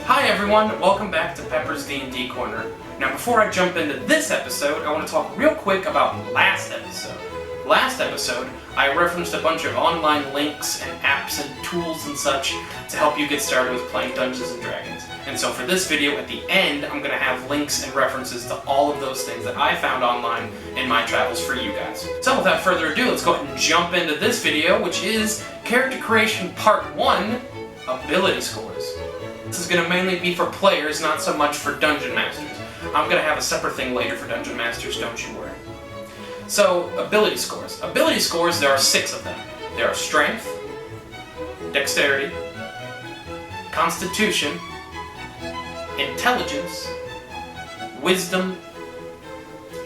Hi everyone, welcome back to Pepper's D&D Corner. Now before I jump into this episode, I want to talk real quick about last episode. Last episode, I referenced a bunch of online links and apps and tools and such to help you get started with playing Dungeons & Dragons. And so for this video, at the end, I'm going to have links and references to all of those things that I found online in my travels for you guys. So without further ado, let's go ahead and jump into this video, which is Character Creation Part 1, Ability Scores. This is going to mainly be for players, not so much for Dungeon Masters. I'm going to have a separate thing later for Dungeon Masters, don't you worry. So, ability scores. Ability scores, there are 6 of them. There are Strength, Dexterity, Constitution, Intelligence, Wisdom,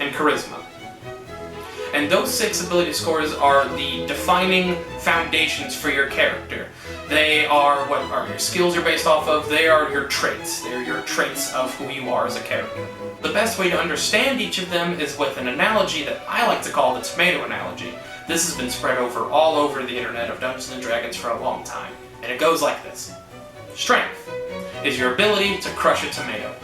and Charisma. And those 6 ability scores are the defining foundations for your character. They are what your skills are based off of. They are your traits. They're your traits of who you are as a character. The best way to understand each of them is with an analogy that I like to call the tomato analogy. This has been spread all over the internet of Dungeons & Dragons for a long time. And it goes like this. Strength is your ability to crush a tomato.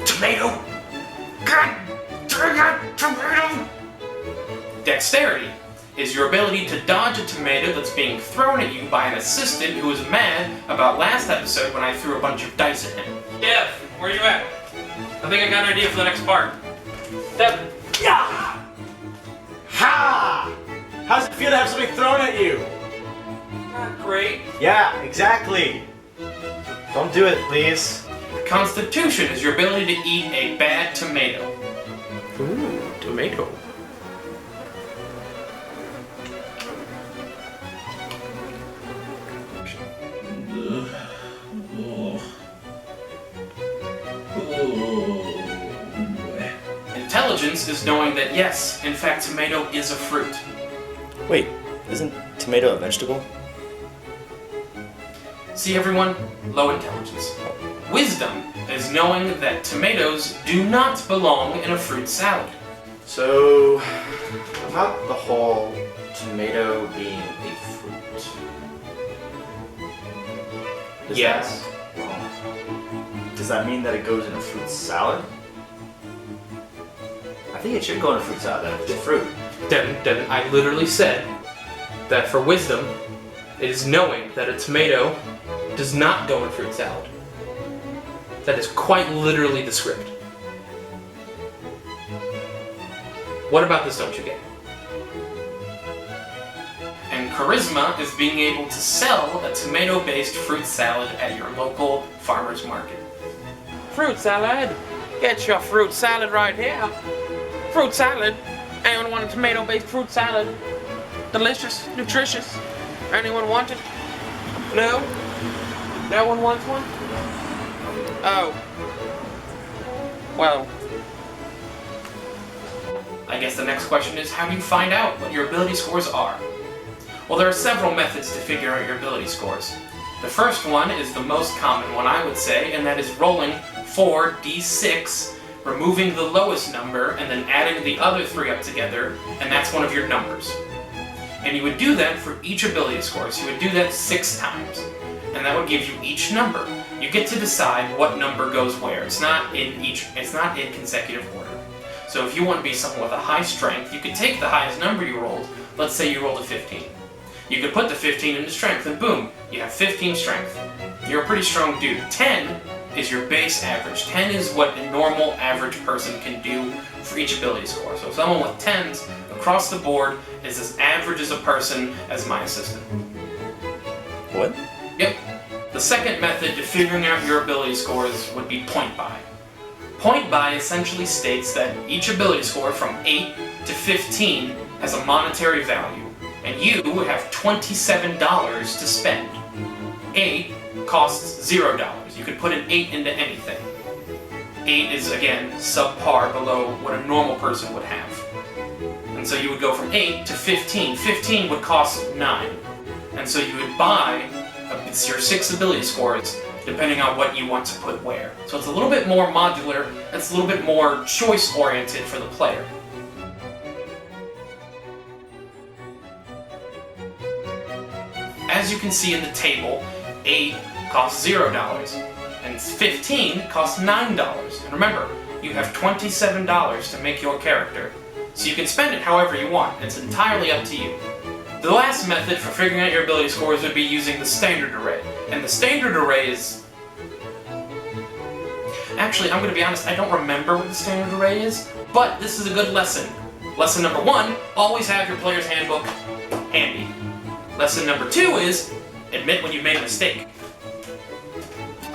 Tomato! God dang it, tomato! Dexterity is your ability to dodge a tomato that's being thrown at you by an assistant who is mad about last episode when I threw a bunch of dice at him. Dev, where you at? I think I got an idea for the next part. Dev. Yeah! Ha! How's it feel to have something thrown at you? Not great. Yeah, exactly. Don't do it, please. Constitution is your ability to eat a bad tomato. Ooh, tomato. Intelligence is knowing that yes, in fact, tomato is a fruit. Wait, isn't tomato a vegetable? See everyone? Low intelligence. Wisdom is knowing that tomatoes do not belong in a fruit salad. So, about the whole tomato being a fruit. Yes. Does that mean that it goes in a fruit salad? I think it should go in a fruit salad then if it's a fruit. Devin, I literally said that for wisdom, it is knowing that a tomato does not go in fruit salad. That is quite literally the script. What about this don't you get? And charisma is being able to sell a tomato-based fruit salad at your local farmer's market. Fruit salad? Get your fruit salad right here. Fruit salad? Anyone want a tomato-based fruit salad? Delicious, nutritious. Anyone want it? No? No one wants one? Oh. Well. I guess the next question is, how do you find out what your ability scores are? Well, there are several methods to figure out your ability scores. The first one is the most common one, I would say, and that is rolling 4d6, removing the lowest number, and then adding the other 3 up together, and that's one of your numbers. And you would do that for each ability score, so you would do that 6 times. And that would give you each number. You get to decide what number goes where. It's not in consecutive order. So if you want to be someone with a high strength, you could take the highest number you rolled. Let's say you rolled a 15. You could put the 15 into strength, and boom, you have 15 strength. You're a pretty strong dude. 10 is your base average. 10 is what a normal average person can do for each ability score. So someone with 10s across the board is as average as a person as my assistant. What? Yep. The second method to figuring out your ability scores would be point buy. Point buy essentially states that each ability score from 8 to 15 has a monetary value, and you would have $27 to spend. 8 costs $0. You could put an 8 into anything. 8 is, again, subpar below what a normal person would have. And so you would go from 8 to 15. 15 would cost 9. And so you would buy your 6 ability scores depending on what you want to put where. So it's a little bit more modular, it's a little bit more choice-oriented for the player. As you can see in the table, 8 costs $0, and 15 costs $9. And remember, you have $27 to make your character, so you can spend it however you want. It's entirely up to you. The last method for figuring out your ability scores would be using the standard array. And the standard array is... Actually, I'm going to be honest, I don't remember what the standard array is, but this is a good lesson. Lesson number 1, always have your player's handbook handy. Lesson number 2 is, admit when you've made a mistake.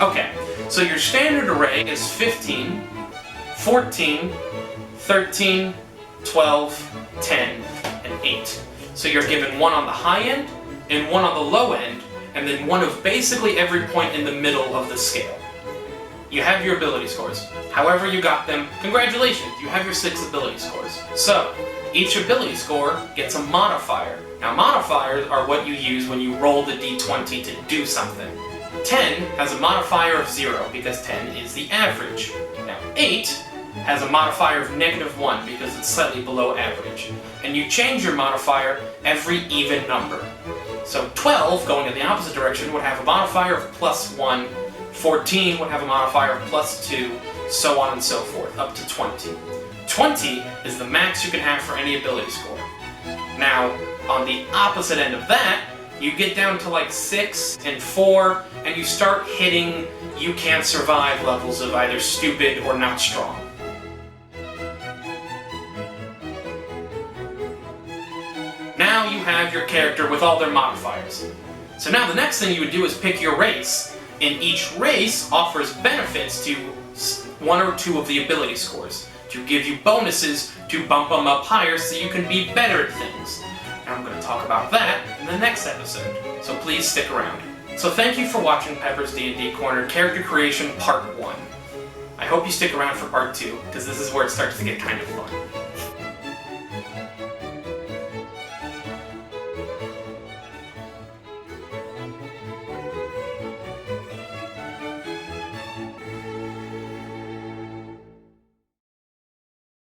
Okay, so your standard array is 15, 14, 13, 12, 10, and 8. So you're given 1 on the high end, and 1 on the low end, and then 1 of basically every point in the middle of the scale. You have your ability scores. However you got them, congratulations, you have your 6 ability scores. So, each ability score gets a modifier. Now modifiers are what you use when you roll the d20 to do something. 10 has a modifier of 0 because 10 is the average. Now 8 has a modifier of -1 because it's slightly below average. And you change your modifier every even number. So 12, going in the opposite direction, would have a modifier of +1, 14 would have a modifier of +2, so on and so forth, up to 20. 20 is the max you can have for any ability score. Now, on the opposite end of that, you get down to like 6 and 4, and you start hitting you can't survive levels of either stupid or not strong. Now you have your character with all their modifiers. So now the next thing you would do is pick your race, and each race offers benefits to 1 or 2 of the ability scores, to give you bonuses to bump them up higher so you can be better at things. And I'm going to talk about that in the next episode, so please stick around. So thank you for watching Pepper's D&D Corner Character Creation Part 1. I hope you stick around for Part 2, because this is where it starts to get kind of fun.